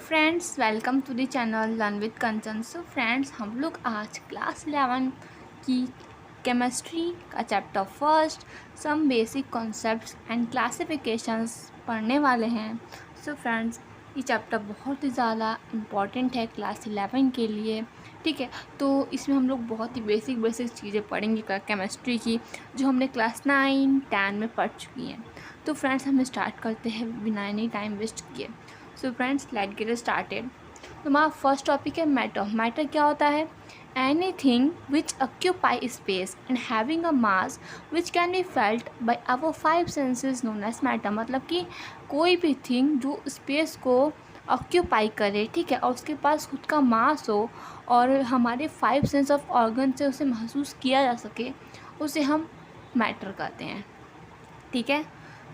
Friends, welcome to the channel learn with Kanchan. So friends, हम लोग आज क्लास 11 की केमिस्ट्री का chapter first some basic concepts and classifications पढ़ने वाले हैं। सो फ्रेंड्स, ये चैप्टर बहुत ही ज़्यादा इम्पॉर्टेंट है क्लास 11 के लिए। ठीक है, तो इसमें हम लोग बहुत ही बेसिक चीज़ें पढ़ेंगे केमिस्ट्री की, जो हमने क्लास 9, 10 में पढ़ चुकी हैं। तो फ्रेंड्स, हम स्टार्ट करते हैं बिना एनी टाइम वेस्ट किए। So friends, let get started. तो हमारा फर्स्ट टॉपिक है मैटर। मैटर क्या होता है? Anything which occupy space and having a mass which can be felt by our 5 senses known as matter. मतलब कि कोई भी थिंग जो स्पेस को ऑक्यूपाई करे, ठीक है, और उसके पास खुद का मास हो और हमारे 5 सेंस ऑफ ऑर्गन से उसे महसूस किया जा सके, उसे हम मैटर कहते हैं। ठीक है,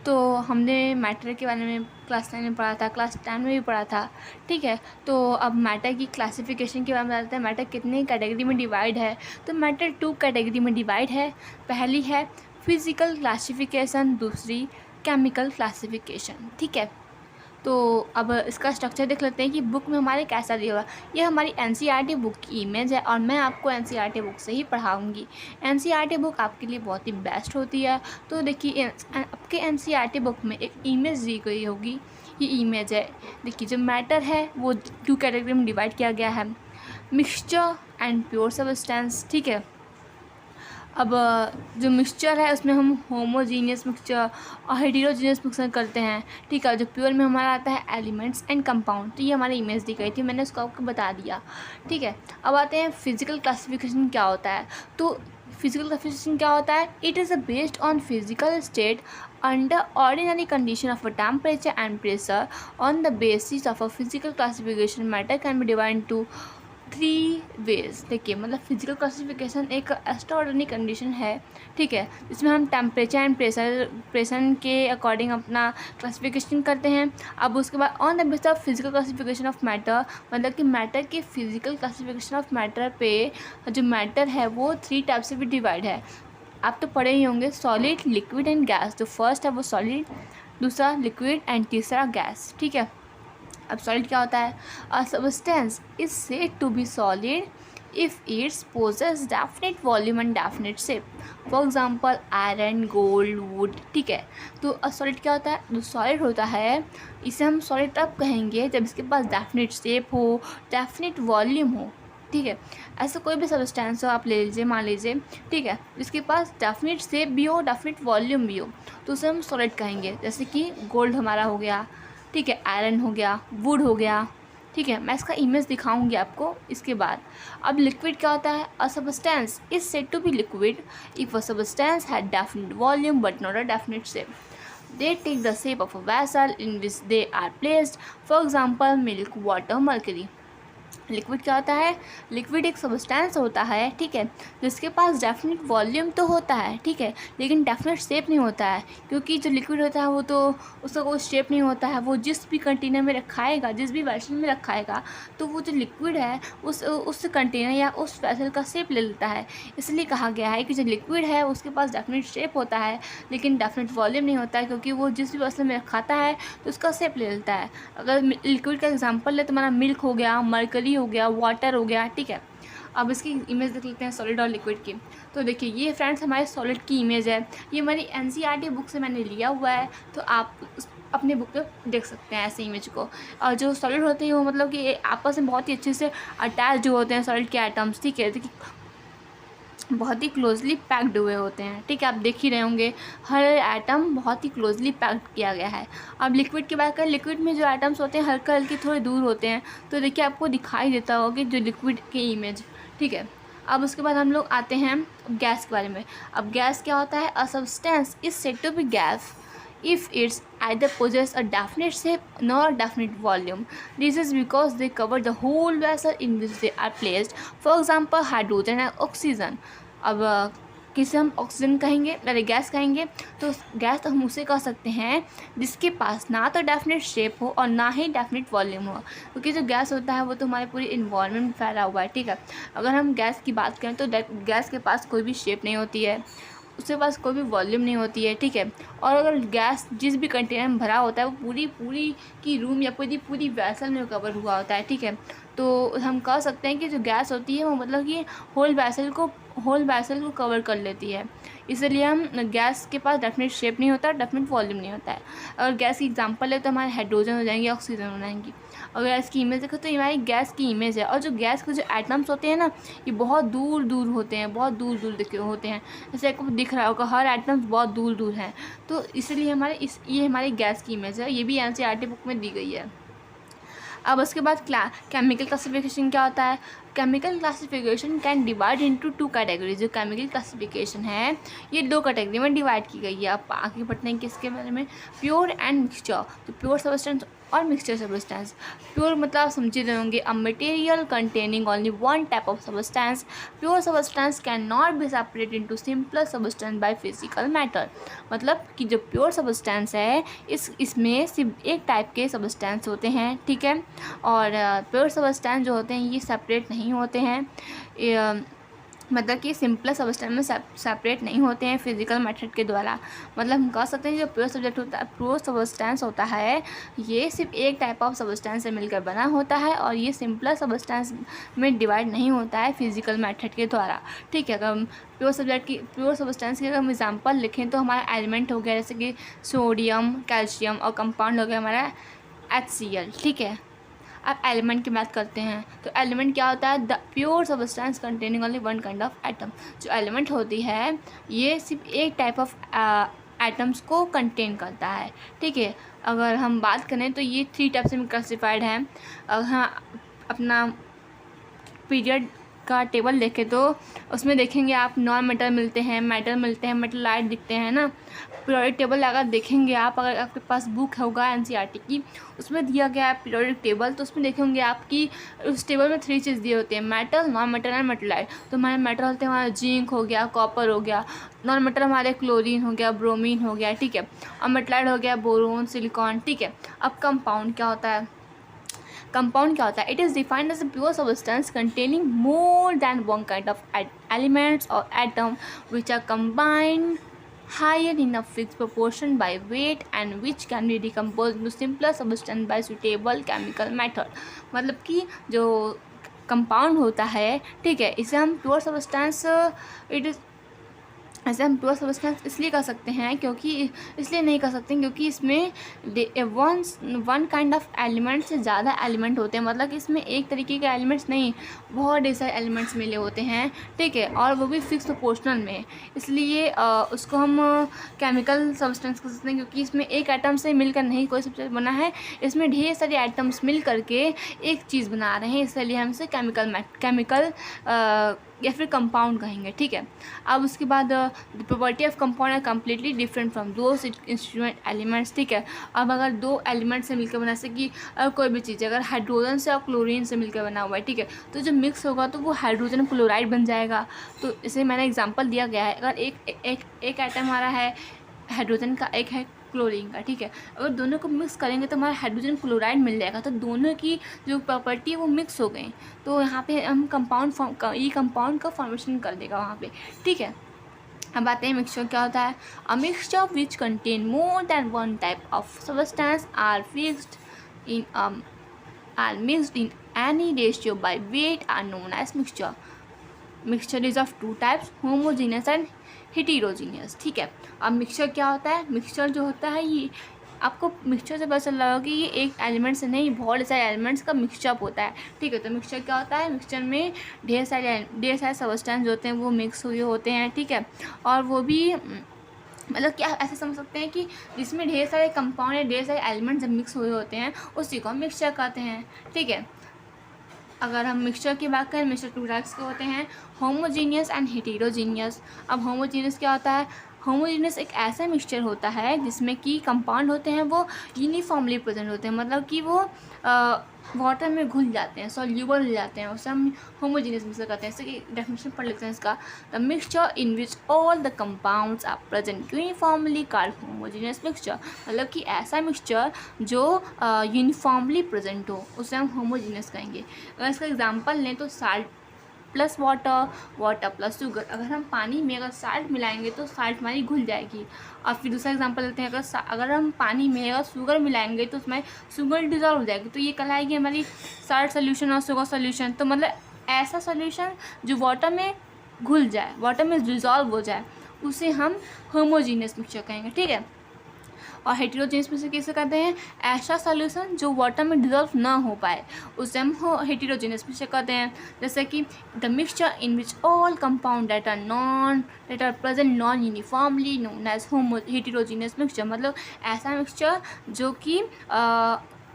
तो हमने मैटर के बारे में क्लास 9 में पढ़ा था, क्लास 10 में भी पढ़ा था। ठीक है, तो अब मैटर की क्लासिफिकेशन के बारे में बताते हैं। मैटर कितने कैटेगरी में डिवाइड है? तो मैटर 2 कैटेगरी में डिवाइड है। पहली है फिज़िकल क्लासिफिकेशन, दूसरी केमिकल क्लासिफिकेशन। ठीक है, तो अब इसका स्ट्रक्चर देख लेते हैं कि बुक में हमारे कैसा दिया हुआ। ये हमारी एनसीईआरटी बुक की इमेज है और मैं आपको एनसीईआरटी बुक से ही पढ़ाऊँगी। एनसीईआरटी बुक आपके लिए बहुत ही बेस्ट होती है। तो देखिए, आपके एनसीईआरटी बुक में एक इमेज दी गई होगी। ये इमेज है, देखिए, जो मैटर है वो 2 कैटेगरी में डिवाइड किया गया है, मिक्सचर एंड प्योर सब्सटेंस। ठीक है, अब जो मिक्सचर है उसमें हम होमोजीनियस मिक्सचर और हेटेरोजीनियस मिक्सचर करते हैं। ठीक है, जो प्योर में हमारा आता है एलिमेंट्स एंड कंपाउंड। तो ये हमारी इमेज दी गई थी, मैंने उसको आपको बता दिया। ठीक है, अब आते हैं फिजिकल क्लासिफिकेशन क्या होता है। तो फिजिकल क्लासिफिकेशन क्या होता है? It is based on physical state under ordinary condition of a temperature and pressure. On the basis of a physical classification matter can be divide to 3 ways. देखिए, मतलब physical classification एक extraordinary condition है। ठीक है, इसमें हम temperature and pressure के according अपना क्लासिफिकेशन करते हैं। अब उसके बाद on the basis of physical classification of matter, मतलब कि मैटर के फिजिकल क्लासिफिकेशन ऑफ मैटर पे जो मैटर है वो 3 टाइप से भी डिवाइड है। आप तो पढ़े ही होंगे, सॉलिड, लिक्विड एंड गैस। जो फर्स्ट है वो सॉलिड, दूसरा लिक्विड एंड तीसरा गैस। ठीक है, अब सॉलिड क्या होता है? A substance is said to be solid if its possess definite volume and definite shape. For example iron, gold, wood. ठीक है, तो सॉलिड क्या होता है? जो सॉलिड होता है इसे हम सॉलिड तब कहेंगे जब इसके पास डेफिनेट शेप हो, डेफिनेट वॉल्यूम हो। ठीक है, ऐसा कोई भी सब्सटेंस हो आप ले लीजिए, मान लीजिए, ठीक है, इसके पास डेफिनेट शेप भी हो, डेफिनेट वॉल्यूम भी हो, तो उसे हम सॉलिड कहेंगे। जैसे कि गोल्ड हमारा हो गया, ठीक है, आयरन हो गया, वुड हो गया। ठीक है, मैं इसका इमेज दिखाऊंगी आपको इसके बाद। अब लिक्विड क्या होता है? A substance is said to be liquid if a substance had definite volume but not a definite shape. They take the shape of a vessel in which they are placed. For example, milk, water, mercury. Liquid क्या होता है? Liquid एक substance होता है, ठीक है, जिसके पास definite volume तो होता है, ठीक है, लेकिन डेफिनेट शेप नहीं होता है। क्योंकि जो लिक्विड होता है वो तो उसका कोई शेप नहीं होता है। वो जिस भी कंटेनर में रखाएगा, जिस भी वेसल में रखाएगा, तो वो जो लिक्विड है उस कंटेनर या उस वेसल का शेप ले लेता है। इसलिए कहा गया है कि जो लिक्विड है उसके पास डेफिनेट शेप होता है लेकिन डेफिनेट वॉल्यूम नहीं होता है, क्योंकि वो जिस भी वेसल में रखाता है तो उसका शेप ले लेता है। अगर लिक्विड का एग्जाम्पल ले तो हमारा मिल्क हो गया, मरकरी हो गया, वाटर हो गया। ठीक है, अब इसकी इमेज देख लेते हैं सॉलिड और लिक्विड की। तो देखिए, ये फ्रेंड्स हमारे सॉलिड की इमेज है। ये हमारी एनसीईआरटी बुक से मैंने लिया हुआ है, तो आप अपने बुक पे देख सकते हैं ऐसे इमेज को। और जो सॉलिड होते हैं वो मतलब कि आपस में बहुत ही अच्छे से अटैच जो होते हैं सॉलिड के एटम्स। ठीक है, देखिए बहुत ही क्लोजली पैक्ड हुए होते हैं। ठीक है, आप देख ही रहे होंगे, हर एटम बहुत ही क्लोजली पैक्ड किया गया है। अब लिक्विड की बात करें, लिक्विड में जो एटम्स होते हैं हल्के हल्के थोड़े दूर होते हैं। तो देखिए, आपको दिखाई देता होगा कि जो लिक्विड की इमेज। ठीक है, अब उसके बाद हम लोग आते हैं गैस के बारे में। अब गैस क्या होता है? A substance is said to be gas if it's either possess a definite shape nor a definite volume. This is because they cover the whole vessel in which they are placed. For example, hydrogen and oxygen. अब किसे हम oxygen कहेंगे, अरे gas कहेंगे, तो gas हम उसे कह सकते हैं जिसके पास ना तो डेफिनेट शेप हो और ना ही डेफिनेट वॉल्यूम हो। क्योंकि जो गैस होता है वो तो हमारे पूरी इन्वायरमेंट में फैला हुआ है। ठीक है, अगर हम गैस की बात करें तो गैस के पास कोई भी शेप नहीं होती है, उसके पास कोई भी वॉल्यूम नहीं होती है, ठीक है। और अगर गैस जिस भी कंटेनर में भरा होता है वो पूरी की रूम या पूरी वैसल में कवर हुआ होता है, ठीक है। तो हम कह सकते हैं कि जो गैस होती है वो मतलब कि होल वैसल को कवर कर लेती है। इसलिए हम गैस के पास डेफिनेट शेप नहीं होता, डेफिनेट वॉल्यूम नहीं होता है। अगर गैस की एग्जांपल है तो हमारे हाइड्रोजन हो जाएंगे, ऑक्सीजन हो जाएंगी। अगर गैस की इमेज देखो तो ये हमारी गैस की इमेज है। और जो गैस के जो एटम्स होते हैं ना, ये बहुत दूर दूर होते हैं, बहुत दूर दूर होते हैं। जैसे आपको दिख रहा होगा हर एटम्स बहुत दूर दूर हैं। तो इसलिए ये हमारी गैस की इमेज है। ये भी NCERT बुक में दी गई है। अब उसके बाद केमिकल क्लासिफिकेशन क्या होता है। Chemical classification can divide into 2 categories. जो केमिकल क्लासिफिकेशन है ये 2 कैटेगरी में डिवाइड की गई है। आप आगे बढ़ते हैं किसके बारे में, प्योर एंड मिक्सचर। तो प्योर सब्सटेंस और मिक्सचर सब्सटेंस। प्योर मतलब आप समझ रहे होंगे a material containing only one type of substance. Pure substance can not be separate into simple substance by physical matter. मतलब कि जो प्योर सब्सटेंस है इसमें सिर्फ एक टाइप के सब्सटेंस होते हैं, ठीक है। और प्योर सब्सटेंस जो होते हैं ये सेपरेट नहीं होते हैं। मतलब कि सिंपल सब्सटेंस में सेपरेट नहीं होते हैं फिजिकल मेथड के द्वारा। मतलब हम कह सकते हैं जो प्योर सब्सटेंस होता है ये सिर्फ एक टाइप ऑफ सब्सटेंस से मिलकर बना होता है और ये सिंपल सब्सटेंस में डिवाइड नहीं होता है फिजिकल मेथड के द्वारा, ठीक है। अगर हम प्योर सब्सटेंस की अगर हम एग्जांपल लिखें तो हमारा एलिमेंट हो गया जैसे कि सोडियम, कैल्शियम, और कंपाउंड हो गया हमारा HCl, ठीक है। अब एलिमेंट की बात करते हैं तो एलिमेंट क्या होता है, the pure substance containing only one kind of atom. जो एलिमेंट होती है ये सिर्फ एक टाइप ऑफ एटम्स को कंटेन करता है, ठीक है। अगर हम बात करें तो ये 3 टाइप से क्लासिफाइड है। अगर हाँ अपना पीरियड का टेबल देखें तो उसमें देखेंगे आप नॉन मेटल मिलते हैं, मेटल मिलते हैं, मेटलाइट दिखते हैं ना। पीरियोडिक टेबल अगर देखेंगे आप, अगर आपके पास बुक होगा NCERT की उसमें दिया गया है पीरियोडिक टेबल, तो उसमें देखेंगे आपकी उस टेबल में 3 चीज़ दिए होते हैं, मेटल, नॉन मेटल एंड मेटलाइट। तो हमारे मेटल होते हैं हमारा जिंक हो गया, कॉपर हो गया। नॉन मेटल हमारे क्लोरीन हो गया, ब्रोमीन हो गया, ठीक है। और मेटलाइट हो गया बोरोन, सिलिकॉन, ठीक है। अब कंपाउंड क्या होता है, कंपाउंड क्या होता है, it is defined as a pure substance containing more than one kind of elements और atom which are combined higher in a fixed proportion by weight and which can be decomposed into simpler substance by suitable chemical method। मतलब कि जो compound होता है, ठीक है, इसे हम प्योर सब्सटेंस ऐसे हम प्योर सब्सटेंस इसलिए कर सकते हैं क्योंकि इसलिए नहीं कर सकते क्योंकि इसमें वन काइंड ऑफ एलिमेंट से ज़्यादा एलिमेंट होते हैं। मतलब कि इसमें एक तरीके के एलिमेंट्स नहीं, बहुत ढेर सारे एलिमेंट्स मिले होते हैं, ठीक है। और वो भी फिक्स प्रोपोर्शनल में, इसलिए उसको हम केमिकल सब्सटेंस कर सकते हैं क्योंकि इसमें एक एटम से मिलकर नहीं कोई सब्सटेंस बना है, इसमें ढेर सारे एटम्स मिल करके एक चीज़ बना रहे हैं, इसलिए हम इसे केमिकल या फिर कंपाउंड कहेंगे, ठीक है। अब उसके बाद the property of compound are completely different from those instrument elements, ठीक है। अब अगर 2 एलिमेंट से मिलकर बना, जैसे कि कोई भी चीज़ अगर हाइड्रोजन से और क्लोरीन से मिलकर बना हुआ है, ठीक है, तो जो मिक्स होगा तो वो हाइड्रोजन क्लोराइड बन जाएगा। तो इसे मैंने एग्जाम्पल दिया गया है, अगर एक एटम हमारा है हाइड्रोजन का, एक है क्लोरीन का, ठीक है। अगर दोनों को मिक्स करेंगे तो हमारा हाइड्रोजन क्लोराइड मिल जाएगा। तो दोनों की जो प्रॉपर्टी है वो मिक्स हो गई, तो यहाँ पे हम कंपाउंड का फॉर्मेशन कर देगा वहाँ पे, ठीक है। अब आते हैं मिक्सचर क्या होता है। A mixture which contain more than one type of substance are mixed in any ratio by weight are known as mixture. Mixture is of 2 types, homogeneous and heterogeneous, ठीक है। अब मिक्सचर क्या होता है, मिक्सचर जो होता है ये आपको मिक्सचर से पता चल रहा होगा कि ये एक एलिमेंट से नहीं बहुत सारे एलिमेंट्स का मिक्सचर होता है, ठीक है। तो मिक्सचर क्या होता है, मिक्सचर में ढेर सारे सब्सटेंस होते हैं वो मिक्स हुए होते हैं, ठीक है। और वो भी मतलब क्या ऐसे समझ सकते हैं कि जिसमें ढेर सारे कंपाउंड या ढेर सारे एलिमेंट्स जब मिक्स हुए होते हैं उसी को हम मिक्सचर कहते हैं, ठीक है। अगर हम मिक्सचर की बात करें, मिक्सचर 2 टाइप्स के होते हैं, होमोजीनियस एंड हेटेरोजीनियस। अब होमोजीनियस क्या होता है, होमोजीनियस एक ऐसा मिक्सचर होता है जिसमें कि कंपाउंड होते हैं वो यूनिफॉर्मली प्रेजेंट होते हैं, मतलब कि वो वाटर में घुल जाते हैं, सॉल्यूबल हो जाते हैं, उसे हम होमोजीनियस मिक्सचर कहते हैं। इसकी डेफिनेशन पढ़ लेते हैं इसका, the mixture in which all the compounds are present uniformly called homogeneous mixture. मतलब कि ऐसा मिक्सचर जो यूनिफॉर्मली प्रेजेंट हो उसे हम होमोजीनियस कहेंगे। अगर इसका एग्जांपल लें तो salt plus water, water plus sugar. अगर हम पानी में अगर साल्ट मिलाएंगे तो साल्ट हमारी घुल जाएगी। और फिर दूसरा एग्जांपल लेते हैं, अगर हम पानी में अगर शुगर मिलाएंगे तो उसमें शुगर डिजॉल्व हो जाएगी, तो ये कहलाएगी हमारी साल्ट सोल्यूशन और शुगर सोल्यूशन। तो मतलब ऐसा सोल्यूशन जो वाटर में घुल जाए, वाटर में डिजॉल्व हो जाए, उसे हम होमोजीनियस मिक्सचर कहेंगे, ठीक है। और हेटेरोजेनियस मिक्सचर कैसे कहते हैं, ऐसा सॉल्यूशन जो वाटर में डिजॉल्व ना हो पाए, उसे हम हेटेरोजेनियस मिक्सचर कहते हैं। जैसे कि the mixture in which all compound that are present non uniformly known as heterogeneous mixture. मतलब ऐसा मिक्सचर जो कि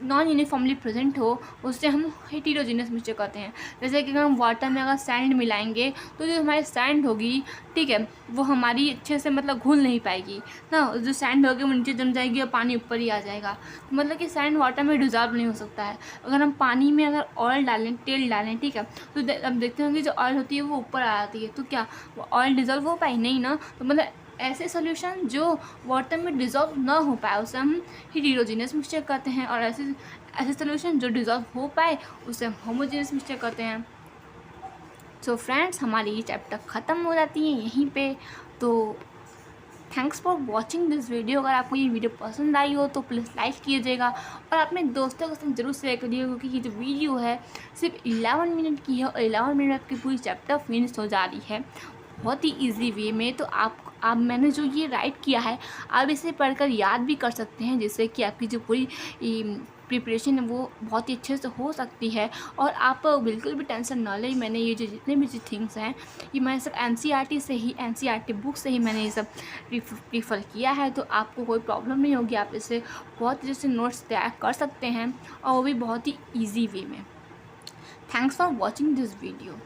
नॉन यूनिफॉर्मली प्रेजेंट हो, उससे हम हेटेरोजेनियस मिक्सचर कहते हैं। जैसे कि हम वाटर में अगर सैंड मिलाएंगे तो जो हमारी सैंड होगी, ठीक है, वो हमारी अच्छे से मतलब घुल नहीं पाएगी ना, जो सैंड होगी वो नीचे जम जाएगी और पानी ऊपर ही आ जाएगा। मतलब कि सैंड वाटर में डिजॉल्व नहीं हो सकता है। अगर हम पानी में अगर ऑयल डालें, तेल डालें, ठीक है, तो अब देखते होंगे जो ऑयल होती है वो ऊपर आ जाती है, तो क्या वो ऑयल डिजॉल्व हो पाई? नहीं ना। तो मतलब ऐसे सॉल्यूशन जो वाटर में डिजॉल्व ना हो पाए उसे हम हेटेरोजेनियस मिक्सचर कहते हैं, और ऐसे सॉल्यूशन जो डिजॉल्व हो पाए उसे हम होमोजेनियस मिक्सचर कहते हैं। सो फ्रेंड्स, हमारी ये चैप्टर ख़त्म हो जाती है यहीं पे। तो thanks for watching this video. अगर आपको ये वीडियो पसंद आई हो तो प्लीज़ लाइक कीजिएगा और अपने दोस्तों के साथ जरूर शेयर करिएगा, क्योंकि ये जो वीडियो है सिर्फ 11 मिनट की है और 11 मिनट की पूरी चैप्टर फिनिश हो जा रही है बहुत ही इजी वे में। तो आप मैंने जो ये राइट किया है, आप इसे पढ़कर याद भी कर सकते हैं, जिससे कि आपकी जो पूरी प्रिपरेशन है वो बहुत ही अच्छे से हो सकती है। और आप बिल्कुल भी टेंशन ना लें, मैंने ये जो जितने भी थिंग्स हैं ये मैं सब NCERT से ही, NCERT बुक से ही मैंने ये सब प्रीफर किया है। तो आपको कोई प्रॉब्लम नहीं होगी, आप इसे बहुत अच्छे से नोट्स तैयार कर सकते हैं, और वो भी बहुत ही ईजी वे में। Thanks for watching this video.